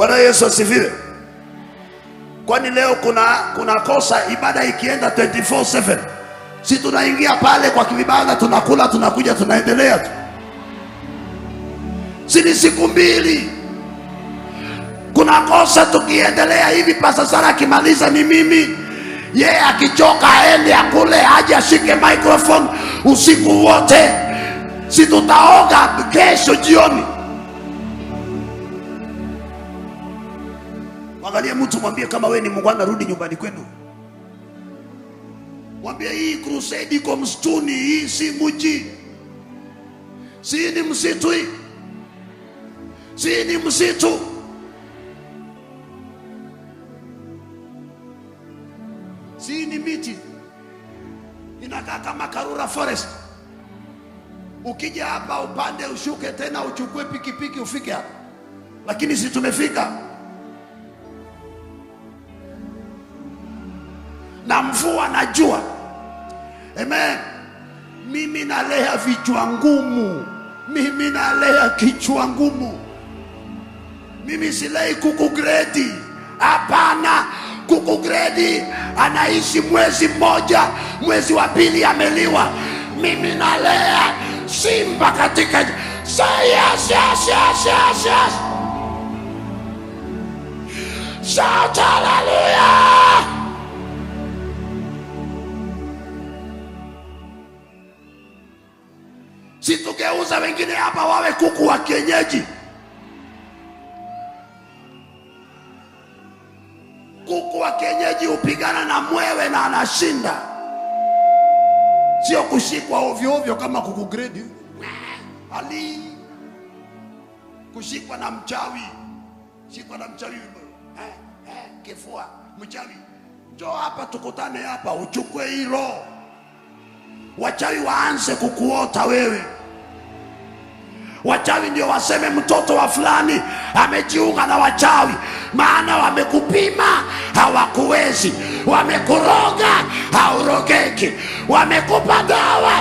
Bwana Yesu asifiwe. Kwani leo kuna kosa ibada ikienda 24/7? Si tunaingia pale kwa kibanda, tunakula, tunakuja, tunaendelea tu. Si ni siku mbili. Kuna kosa tukiendelea hivi, Pastor Sara akimaliza ni mimi, yeye akichoka aende akule, aje ashike microphone usiku wote. Si tutaoga kesho jioni. Angalia mtu, mwambie kama wewe ni mungwana, rudi nyumbani kwenu. Mwambie hii crusade iko msituni, hii si mji. Si ni msitu hii. Si ni msitu. Si ni miti. Inakaa kama Karura Forest. Ukija hapa upande ushuke tena uchukue pikipiki ufike hapa. Lakini si tumefika. Na mvua na jua. Amen. Mimi nalea vichwa ngumu. Mimi nalea kichwa ngumu. Mimi silei kuku gredi. Hapana. Kuku gredi anaishi mwezi mmoja, mwezi wa pili ameliwa. Mimi nalea simba katika say yes, yes, yes, yes, yes. Shout hallelujah. Si tugeuza wengine hapa wawe kuku wa kienyeji. Kuku wa kienyeji upigana na mwewe na anashinda. Sio kushikwa ovyo ovyo kama kuku grade. Ali kushikwa na mchawi. Shikwa na mchawi. Kifua mchawi. Njoo hapa tukutane hapa uchukue hilo. Wachawi waanze kukuota wewe. Wachawi ndio waseme mtoto wa fulani amejiunga na wachawi, maana wamekupima hawakuwezi, wamekuroga haurogeki, wamekupa dawa.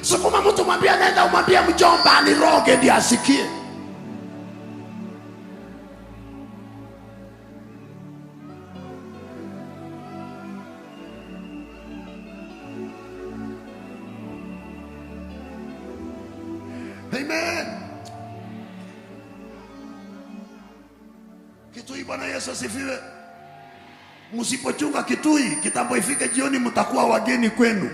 Sukuma mtu, mwambie nenda umwambie mjomba aniroge ndiye asikie. Amen. Kitui, Bwana Yesu asifiwe. Msipochunga Kitui, kitambo ifike jioni mtakuwa wageni kwenu.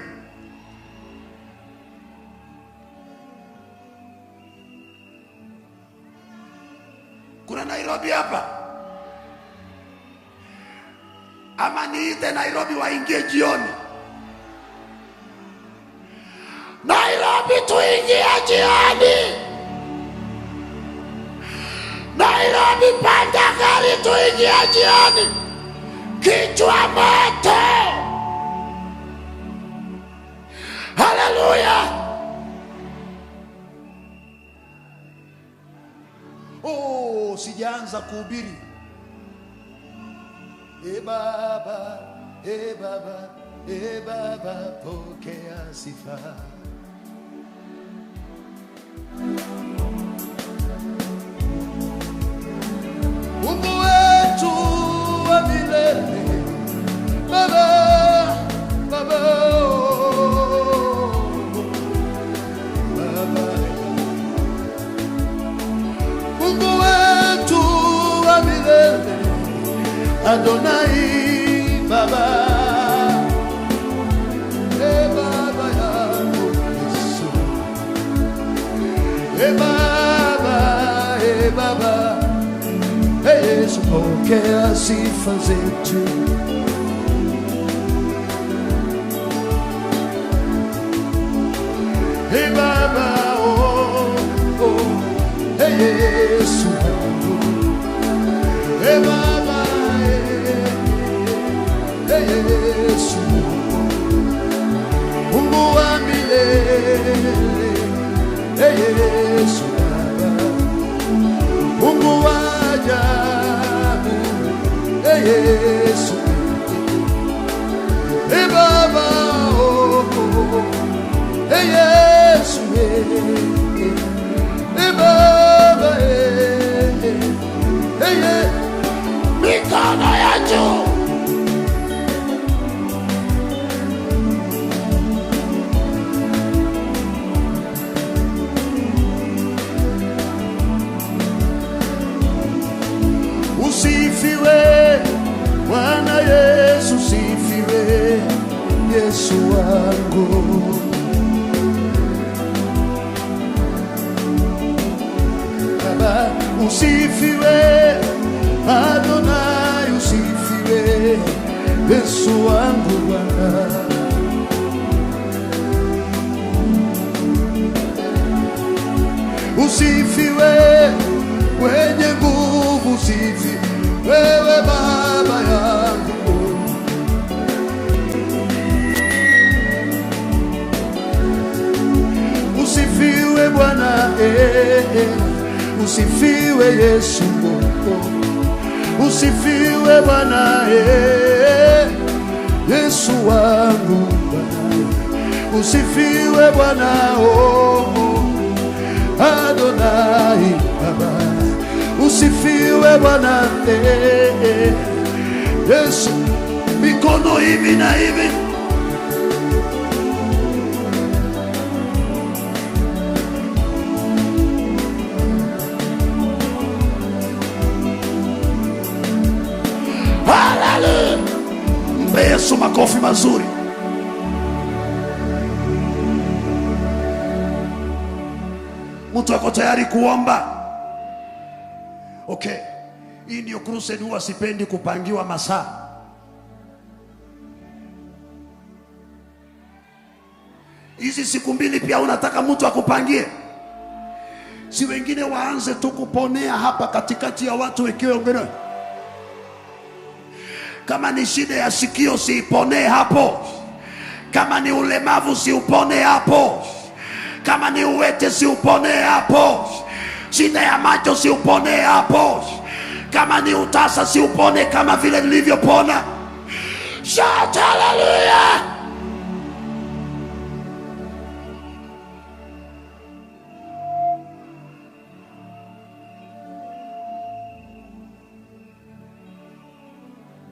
Kuna Nairobi hapa. Ama niite Nairobi waingie jioni. Nairobi tuingie jioni. Nairobi panda gari tuingie jioni. Kichwa moto. Hallelujah. Oh, sijaanza kuhubiri. Baba, Baba, Baba, pokea sifa. Mungu wetu wa milele, Baba, Baba, Baba. Mungu wetu wa milele, Adonai, Baba. Baba yangu Yesu. Baba, Baba. Yesu, pokea sifa zetu. Baba, oh, Yesu. Baba, Yesu. Mungu wa milele, Yesu. Mungu wa ajabu, Yesu. Baba, oh, usifiwe. Adonai usifiwe, Yesu wangu Bwana. Usifiwe wenye nguvu, usifiwe wewe Baba yangu. Usifiwe Bwana, usifiwe Yesu, usifiwe Bwana, Yesu wangu Bwana. Usifiwe Bwana, Adonai Baba. Usifiwe Bwana, Yesu. Mikono hivi na hivi. Haleluya. Mpe Yesu makofi mazuri. Mtu ako tayari kuomba? Okay. Hii ndio crusade, huwa sipendi kupangiwa masaa. Hizi siku mbili pia unataka mtu akupangie? Si wengine waanze tu kuponea hapa katikati ya watu wekiwe wengine. Kama ni shida ya sikio, siponee hapo. Kama ni ulemavu, siupone hapo. Kama ni uwete, siupone hapo. Shida ya macho, siupone hapo. Kama ni utasa, siupone kama vile nilivyopona. Shout hallelujah.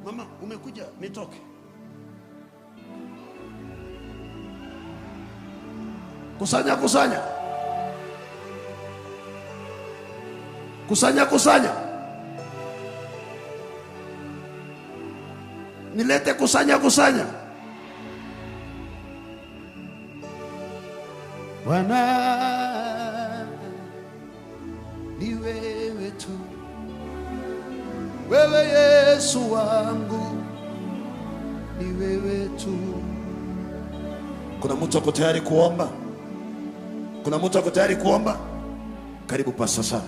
Mama, umekuja nitoke? Kusanya, kusanya. Kusanya, kusanya. Nilete kusanya, kusanya. Bwana ni wewe tu, wewe Yesu wangu, ni wewe tu. Kuna mtu ako tayari kuomba? Kuna mtu ako tayari kuomba? Karibu Pastor Sam.